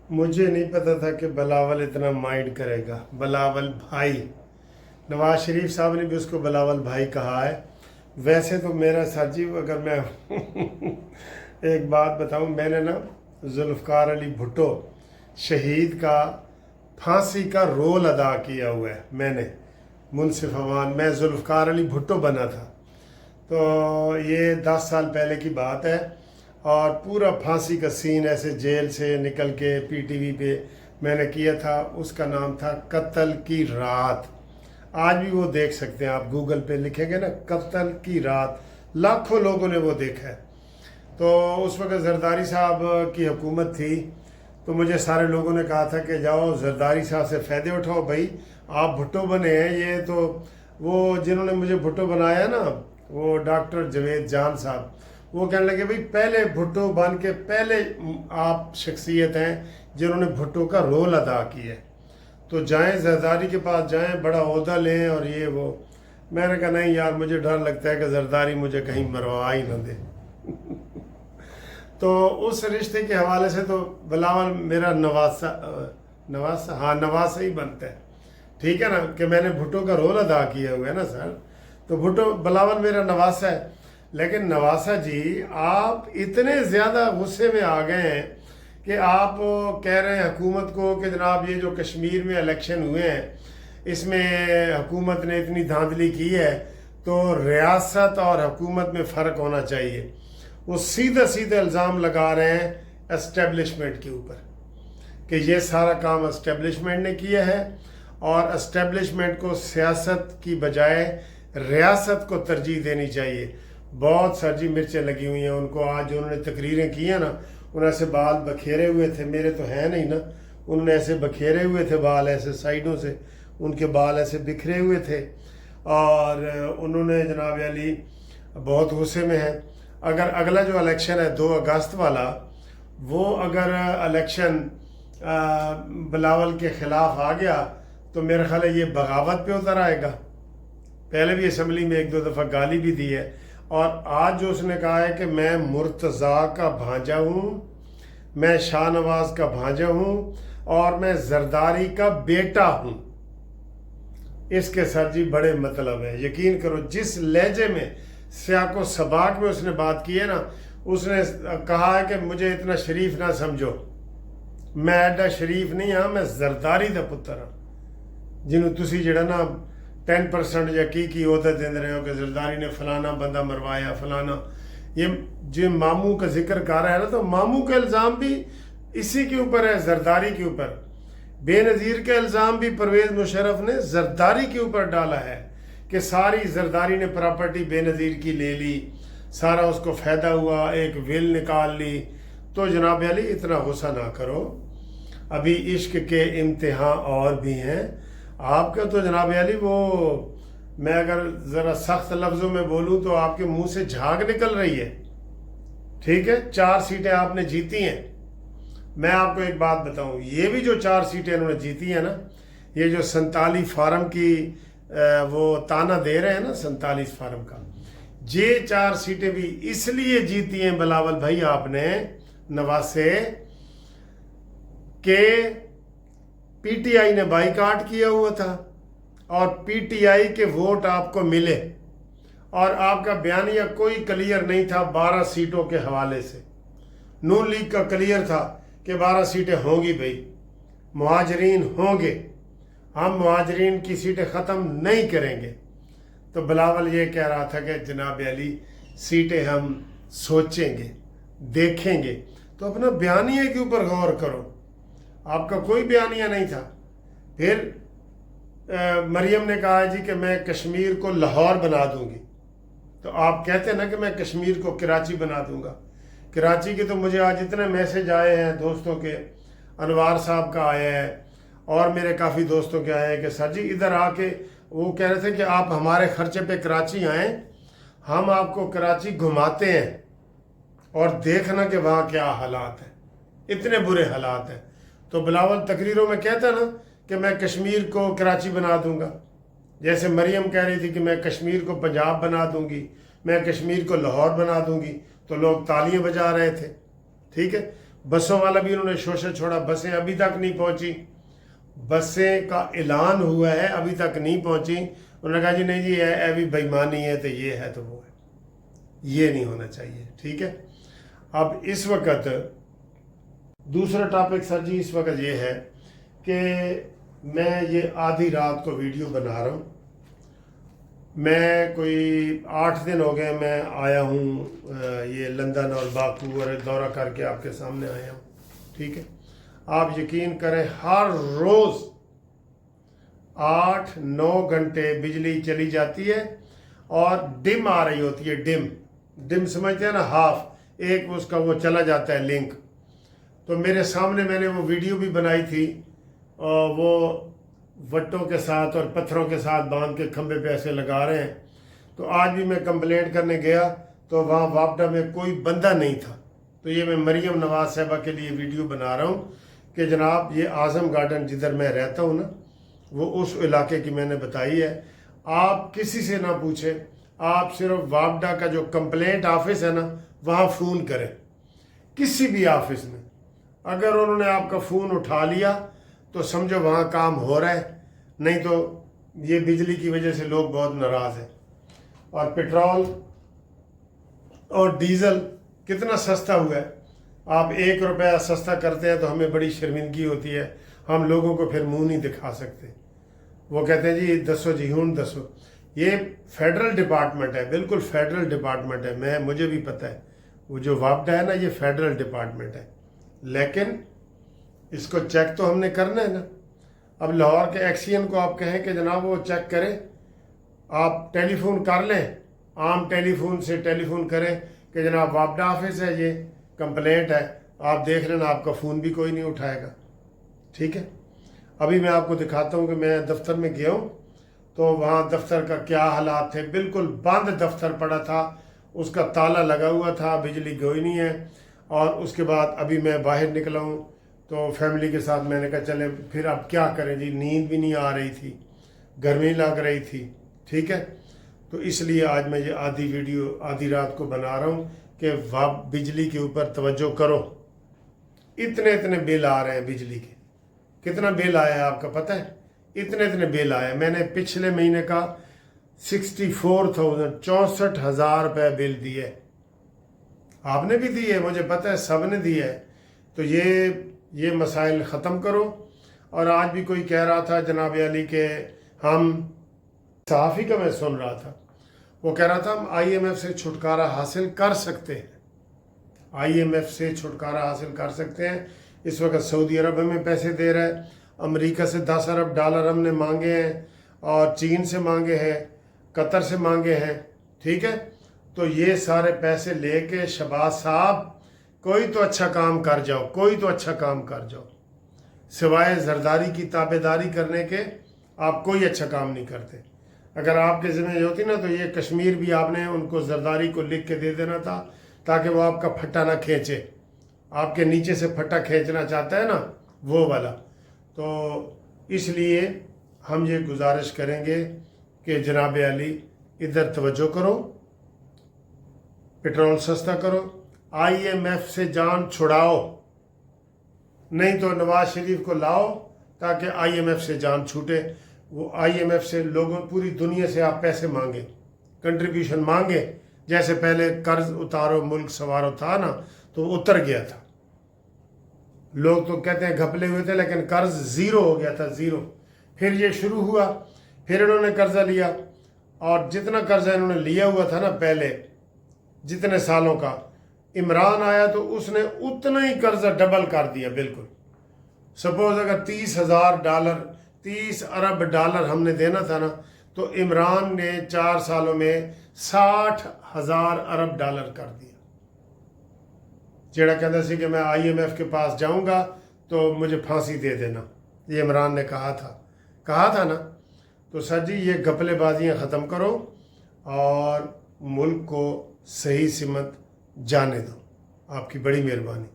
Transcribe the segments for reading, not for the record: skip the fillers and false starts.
मुझे नहीं पता था कि बिलावल इतना माइंड करेगा। बिलावल भाई, नवाज शरीफ साहब ने भी उसको बिलावल भाई कहा है। वैसे तो मेरा साजीव, अगर मैं एक बात बताऊं, मैंने ना जुल्फ़कार अली भुट्टो शहीद का फांसी का रोल अदा किया हुआ है। मैंने मुनसिफ अमान, मैं जुल्फ़कार अली भुट्टो बना था, तो ये 10 साल पहले की बात है। और पूरा फांसी का सीन ऐसे जेल से निकल के पीटीवी पे मैंने किया था। उसका नाम था कत्ल की रात। आज भी वो देख सकते हैं आप, गूगल पे लिखेंगे ना कत्ल की रात, लाखों लोगों ने वो देखा है। तो उस वक्त जरदारी साहब की हुकूमत थी, तो मुझे सारे लोगों ने कहा था कि जाओ जरदारी साहब से फ़ायदे उठाओ भाई, आप भुट्टो बने हैं। ये तो वो जिन्होंने मुझे भुट्टो बनाया ना, वो डॉक्टर जवेद जान साहब, वो कहने लगे भाई पहले भुट्टो बन के पहले आप शख्सियत हैं जिन्होंने भुट्टो का रोल अदा किया है, तो जाएं जरदारी के पास जाएं, बड़ा ओहदा लें और ये वो। मैंने कहा नहीं यार, मुझे डर लगता है कि जरदारी मुझे कहीं मरवा ही ना दे। तो उस रिश्ते के हवाले से तो बिलावल मेरा नवासा ही बनता है, ठीक है ना, कि मैंने भुट्टो का रोल अदा किया हुआ है ना सर। तो भुट्टो बिलावल मेरा नवासा है। लेकिन नवासा जी, आप इतने ज़्यादा गुस्से में आ गए हैं कि आप कह रहे हैं हुकूमत को कि जनाब ये जो कश्मीर में इलेक्शन हुए हैं इसमें हुकूमत ने इतनी धांधली की है, तो रियासत और हुकूमत में फ़र्क होना चाहिए। वो सीधा सीधा इल्ज़ाम लगा रहे हैं एस्टेब्लिशमेंट के ऊपर कि ये सारा काम एस्टेब्लिशमेंट ने किया है और एस्टेब्लिशमेंट को सियासत की बजाय रियासत को तरजीह देनी चाहिए। बहुत सर मिर्चें लगी हुई हैं उनको। आज जो उन्होंने तकरीरें की हैं ना, उन्होंने ऐसे बाल बखेरे हुए थे, मेरे तो हैं नहीं ना, उन्होंने ऐसे बखेरे हुए थे बाल, ऐसे साइडों से उनके बाल ऐसे बिखरे हुए थे। और उन्होंने जनाब अली बहुत गुस्से में है। अगर अगला जो इलेक्शन है 2 अगस्त वाला, वो अगर इलेक्शन बिलावल के ख़िलाफ़ आ गया तो मेरा ख्याल है ये बगावत पे उतर आएगा। पहले भी असम्बली में 1-2 दफ़ा गाली भी दी है। और आज जो उसने कहा है कि मैं मुर्तज़ा का भांजा हूँ, मैं शाहनवाज का भांजा हूँ और मैं जरदारी का बेटा हूँ, इसके सर जी बड़े मतलब है। यकीन करो, जिस लहजे में सियाको सबाक में उसने बात की है ना, उसने कहा है कि मुझे इतना शरीफ ना समझो, मैं एडा शरीफ नहीं हाँ, मैं जरदारी का पुत्र हाँ, जिन्हों तुसी जड़ा ना 10% या की ओहदा दे रहे हो कि जरदारी ने फलाना बंदा मरवाया फलाना। ये जो मामू का जिक्र कर रहा है ना, तो मामू का इल्ज़ाम भी इसी के ऊपर है, जरदारी के ऊपर। बेनज़ीर का इल्ज़ाम भी परवेज़ मुशर्रफ ने जरदारी के ऊपर डाला है कि सारी जरदारी ने प्रॉपर्टी बेनज़ीर की ले ली, सारा उसको फ़ायदा हुआ, एक विल निकाल ली। तो जनाब अली इतना गुस्सा ना करो, अभी इश्क के इम्तिहान और भी हैं आपका। तो जनाब अली वो, मैं अगर ज़रा सख्त लफ्ज़ों में बोलूँ तो आपके मुंह से झाग निकल रही है, ठीक है। 4 सीटें आपने जीती हैं। मैं आपको एक बात बताऊं, ये भी जो 4 सीटें इन्होंने जीती हैं ना, ये जो 47 फार्म की वो ताना दे रहे हैं ना 47 फार्म का, ये 4 सीटें भी इसलिए जीती हैं बिलावल भाई आपने नवासे के पीटीआई ने बाइकाट किया हुआ था और पीटीआई के वोट आपको मिले और आपका बयानिया कोई क्लियर नहीं था 12 सीटों के हवाले से। नून लीग का क्लियर था कि 12 सीटें होंगी भाई, मुहाजिरीन होंगे, हम मुहाजिरीन की सीटें ख़त्म नहीं करेंगे। तो बिलावल ये कह रहा था कि जनाब अली सीटें हम सोचेंगे देखेंगे। तो अपना बयानिया के ऊपर गौर करो, आपका कोई बयानिया नहीं था। फिर मरियम ने कहा जी कि मैं कश्मीर को लाहौर बना दूंगी, तो आप कहते हैं ना कि मैं कश्मीर को कराची बना दूंगा। कराची के तो मुझे आज इतने मैसेज आए हैं दोस्तों के, अनवार साहब का आया है और मेरे काफ़ी दोस्तों के आए हैं कि सर जी इधर आके, वो कह रहे थे कि आप हमारे खर्चे पे कराची आएँ, हम आपको कराची घुमाते हैं और देखना कि वहाँ क्या हालात हैं, इतने बुरे हालात हैं। तो बिलावल तकरीरों में कहता ना कि मैं कश्मीर को कराची बना दूंगा, जैसे मरियम कह रही थी कि मैं कश्मीर को पंजाब बना दूंगी, मैं कश्मीर को लाहौर बना दूंगी, तो लोग तालियां बजा रहे थे, ठीक है। बसों वाला भी उन्होंने शोषण छोड़ा, बसें अभी तक नहीं पहुंची, बसें का ऐलान हुआ है अभी तक नहीं पहुंची। उन्होंने कहा जी नहीं जी ये भी बेईमानी है, तो ये है तो वो है, ये नहीं होना चाहिए। ठीक है, अब इस वक्त दूसरा टॉपिक सर जी इस वक्त ये है कि मैं ये आधी रात को वीडियो बना रहा हूँ। मैं कोई 8 दिन हो गए मैं आया हूँ ये लंदन और बाकू और दौरा करके आपके सामने आया हूँ। ठीक है, आप यकीन करें हर रोज़ 8-9 घंटे बिजली चली जाती है और डिम आ रही होती है। डिम समझते हैं ना, हाफ एक उसका वो चला जाता है लिंक। तो मेरे सामने मैंने वो वीडियो भी बनाई थी, और वो वट्टों के साथ और पत्थरों के साथ बांध के खंबे पे ऐसे लगा रहे हैं। तो आज भी मैं कंप्लेंट करने गया तो वहाँ वापडा में कोई बंदा नहीं था। तो ये मैं मरियम नवाज साहबा के लिए वीडियो बना रहा हूँ कि जनाब ये आज़म गार्डन जिधर मैं रहता हूँ ना, वो उस इलाके की मैंने बताई है। आप किसी से ना पूछें, आप सिर्फ वापडा का जो कंप्लेंट ऑफिस है ना वहाँ फ़ोन करें, किसी भी ऑफिस में। अगर उन्होंने आपका फ़ोन उठा लिया तो समझो वहाँ काम हो रहा है, नहीं तो ये बिजली की वजह से लोग बहुत नाराज़ हैं। और पेट्रोल और डीज़ल कितना सस्ता हुआ है। आप 1 रुपया सस्ता करते हैं तो हमें बड़ी शर्मिंदगी होती है, हम लोगों को फिर मुंह नहीं दिखा सकते। वो कहते हैं जी दसो जी हूँ दसो। ये फेडरल डिपार्टमेंट है, बिल्कुल फेडरल डिपार्टमेंट है। मुझे भी पता है वो जो वापडा है ना ये फेडरल डिपार्टमेंट है, लेकिन इसको चेक तो हमने करना है ना। अब लाहौर के एक्सीएन को आप कहें कि जनाब वो चेक करें, आप टेलीफोन कर लें, आम टेलीफोन से टेलीफोन करें कि जनाब वापडा ऑफिस है, ये कंप्लेंट है, आप देख लेना, आपका फ़ोन भी कोई नहीं उठाएगा। ठीक है, अभी मैं आपको दिखाता हूँ कि मैं दफ्तर में गया हूँ तो वहाँ दफ्तर का क्या हालात थे। बिल्कुल बंद दफ्तर पड़ा था, उसका ताला लगा हुआ था, बिजली गई नहीं है। और उसके बाद अभी मैं बाहर निकला हूँ तो फैमिली के साथ मैंने कहा चले फिर अब क्या करें जी, नींद भी नहीं आ रही थी, गर्मी लग रही थी। ठीक है, तो इसलिए आज मैं ये आधी वीडियो आधी रात को बना रहा हूँ कि बिजली के ऊपर तवज्जो करो। इतने बिल आ रहे हैं बिजली के। कितना बिल आया है आपका पता है? इतने बिल आए। मैंने पिछले महीने का 64,000 रुपये बिल दिए। आपने भी दिए, मुझे पता है सब ने दिए है। तो ये मसाइल ख़त्म करो। और आज भी कोई कह रहा था जनाब अली के, हम सहाफ़ी का मैं सुन रहा था, वो कह रहा था हम IMF से छुटकारा हासिल कर सकते हैं, IMF से छुटकारा हासिल कर सकते हैं। इस वक्त सऊदी अरब हमें पैसे दे रहा है, अमेरिका से $10 अरब हमने मांगे हैं, और चीन से मांगे हैं, कतर से मांगे हैं। ठीक है, तो ये सारे पैसे लेके शहबाज साहब कोई तो अच्छा काम कर जाओ, कोई तो अच्छा काम कर जाओ। सिवाय जरदारी की ताबेदारी करने के आप कोई अच्छा काम नहीं करते। अगर आपके ज़िम्मे होती ना तो ये कश्मीर भी आपने उनको जरदारी को लिख के दे देना था, ताकि वो आपका फट्टा ना खींचे। आपके नीचे से फट्टा खींचना चाहता है ना, वो वाला। तो इसलिए हम ये गुजारिश करेंगे कि जनाब अली इधर तवज्जो करो, पेट्रोल सस्ता करो, IMF से जान छुड़ाओ, नहीं तो नवाज शरीफ को लाओ ताकि IMF से जान छूटे। वो IMF से लोगों पूरी दुनिया से आप पैसे मांगे, कंट्रीब्यूशन मांगे। जैसे पहले कर्ज उतारो मुल्क सवारो था ना, तो उतर गया था। लोग तो कहते हैं घपले हुए थे, लेकिन कर्ज ज़ीरो हो गया था, ज़ीरो। फिर ये शुरू हुआ, फिर इन्होंने कर्जा लिया, और जितना कर्जा इन्होंने लिया हुआ था ना पहले जितने सालों का, इमरान आया तो उसने उतना ही कर्जा डबल कर दिया। बिल्कुल सपोज अगर $30 अरब हमने देना था ना, तो इमरान ने 4 सालों में $60,000 अरब कर दिया। जेड़ा कहता सी कि मैं IMF के पास जाऊंगा तो मुझे फांसी दे देना, ये इमरान ने कहा था ना। तो सर जी ये घपलेबाजियाँ ख़त्म करो और मुल्क को सही सिमत जाने दो, आपकी बड़ी मेहरबानी।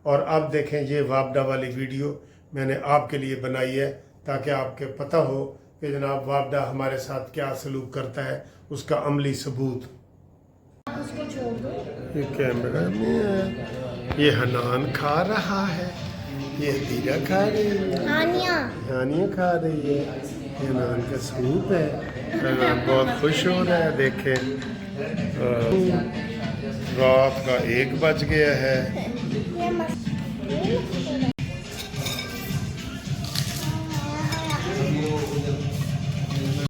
और अब देखें ये वापडा वाली वीडियो मैंने आपके लिए बनाई है, ताकि आपके पता हो कि जनाब वापडा हमारे साथ क्या सलूक करता है, उसका अमली सबूत। उसको छोड़ दो। ये कैमरा नहीं है। یہ حنان کھا رہا ہے، یہ حدیجہ کھا رہی ہے، ہانیہ کھا رہی ہے، یہ حنان کا سوپ ہے، حنان بہت خوش ہو رہا ہے. دیکھیں رات کا 1 بج گیا ہے.